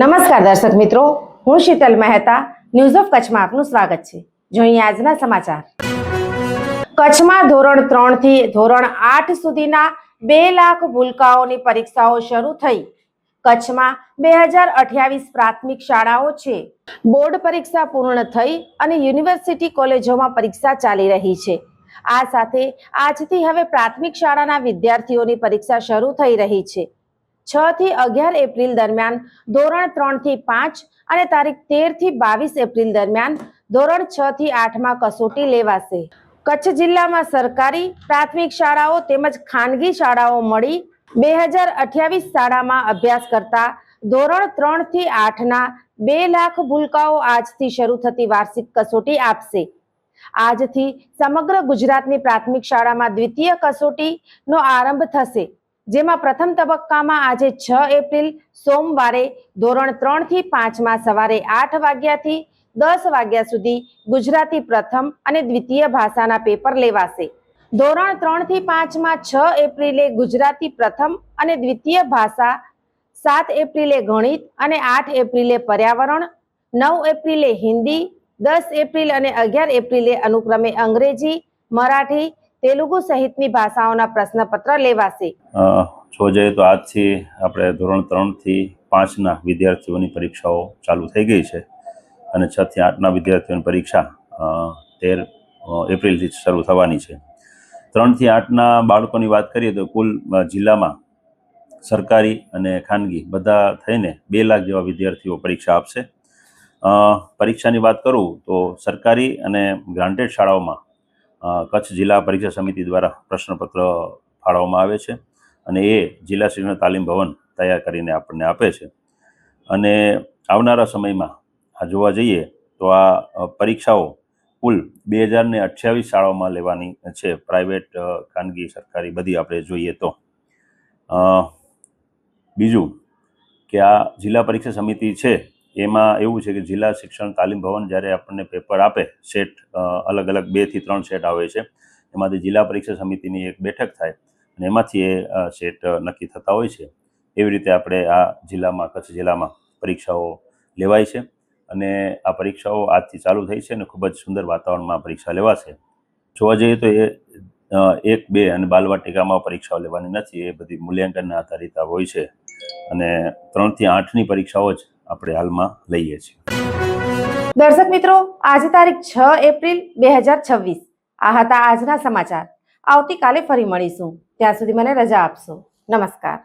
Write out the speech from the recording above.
નમસ્કાર દર્શક મિત્રો, હું શીતલ મહેતા ન્યૂઝ ઓફ કચ્છમાં આપનું સ્વાગત છે। જોઈએ આજના સમાચાર। કચ્છમાં ધોરણ 3 થી ધોરણ 8 સુધીના 2 લાખ ભૂલકાઓની પરીક્ષાઓ શરૂ થઈ। કચ્છમાં 2028 પ્રાથમિક શાળાઓ છે। બોર્ડ પરીક્ષા પૂર્ણ થઈ અને યુનિવર્સિટી કોલેજોમાં પરીક્ષા ચાલી રહી છે। આ સાથે આજથી હવે પ્રાથમિક શાળાના વિદ્યાર્થીઓની પરીક્ષા શરૂ થઈ રહી છે। 6 થી 11 એપ્રિલ દરમિયાન ધોરણ 3 થી 5 અને તારીખ 13 થી 22 એપ્રિલ દરમિયાન ધોરણ 6 થી 8 માં કસોટી લેવાશે। કચ્છ જિલ્લામાં સરકારી પ્રાથમિક શાળાઓ તેમજ ખાનગી શાળાઓ મળી 2028 શાળામાં અભ્યાસ કરતા ધોરણ 3 થી 8 ના 2 લાખ ભૂલકાઓ આજથી શરૂ થતી વાર્ષિક કસોટી આપશે। આજથી સમગ્ર ગુજરાતની પ્રાથમિક શાળામાં દ્વિતીય કસોટીનો આરંભ થશે, જેમાં પ્રથમ તબક્કામાં આજે 6 એપ્રિલ સોમવારે ધોરણ 3 થી 5 માં સવારે 8 વાગ્યાથી 10 વાગ્યા સુધી ગુજરાતી પ્રથમ અને દ્વિતીય ભાષાના પેપર લેવાશે। ધોરણ 3 થી 5 માં 6 એપ્રિલે ગુજરાતી પ્રથમ અને દ્વિતીય ભાષા, 7 એપ્રિલે ગણિત અને 8 એપ્રિલે પર્યાવરણ, 9 એપ્રિલે હિન્દી, 10 એપ્રિલ અને 11 એપ્રિલે અનુક્રમે અંગ્રેજી, મરાઠી, તેલુગુ સહિતની ભાષાઓના પ્રશ્નપત્ર લેવાશે। જોવા જઈએ તો આજથી આપણે ધોરણ 3 થી 5ના વિદ્યાર્થીઓની પરીક્ષાઓ ચાલુ થઈ ગઈ છે અને 6 થી 8ના વિદ્યાર્થીઓની પરીક્ષા 13 એપ્રિલથી શરૂ થવાની છે। 3 થી 8ના બાળકોની વાત કરીએ તો કુલ જિલ્લામાં સરકારી અને ખાનગી બધા થઈને 2 લાખ જેવા વિદ્યાર્થીઓ પરીક્ષા આપશે। પરીક્ષાની વાત કરું તો સરકારી અને ગ્રાન્ટેડ શાળાઓમાં કચ્છ જિલ્લા પરીક્ષા સમિતિ દ્વારા પ્રશ્નપત્ર ફાળવવામાં આવે છે અને એ જિલ્લા શિક્ષણ તાલીમ ભવન તૈયાર કરીને આપણને આપે છે। અને આવનારા સમયમાં આ જોવા જઈએ તો આ પરીક્ષાઓ કુલ 2028 શાળાઓમાં લેવાની છે, પ્રાઇવેટ, ખાનગી, સરકારી બધી આપણે જોઈએ તો। બીજું કે આ જિલ્લા પરીક્ષા સમિતિ છે એમાં એવું છે કે જિલ્લા શિક્ષણ તાલીમ ભવન જ્યારે આપણને પેપર આપે, સેટ અલગ અલગ 2 થી 3 સેટ આવે છે, એમાંથી જિલ્લા પરીક્ષા સમિતિની એક બેઠક થાય અને એમાંથી એ સેટ નક્કી થતા હોય છે। એવી રીતે આપણે આ જિલ્લામાં, કચ્છ જિલ્લામાં પરીક્ષાઓ લેવાય છે અને આ પરીક્ષાઓ આજથી ચાલુ થઈ છે અને ખૂબ જ સુંદર વાતાવરણમાં પરીક્ષા લેવાશે। જોવા જઈએ તો એ 1, 2 અને બાલવાટિકામાં પરીક્ષાઓ લેવાની નથી, એ બધી મૂલ્યાંકનના આધારિત હોય છે અને 3 થી 8ની પરીક્ષાઓ જ આપણે હાલમાં લઈએ છીએ। દર્શક મિત્રો, આજે તારીખ 6 એપ્રિલ 2026 આ હતા આજના સમાચાર। આવતીકાલે ફરી મળીશું, ત્યાં સુધી મને રજા આપશો। નમસ્કાર।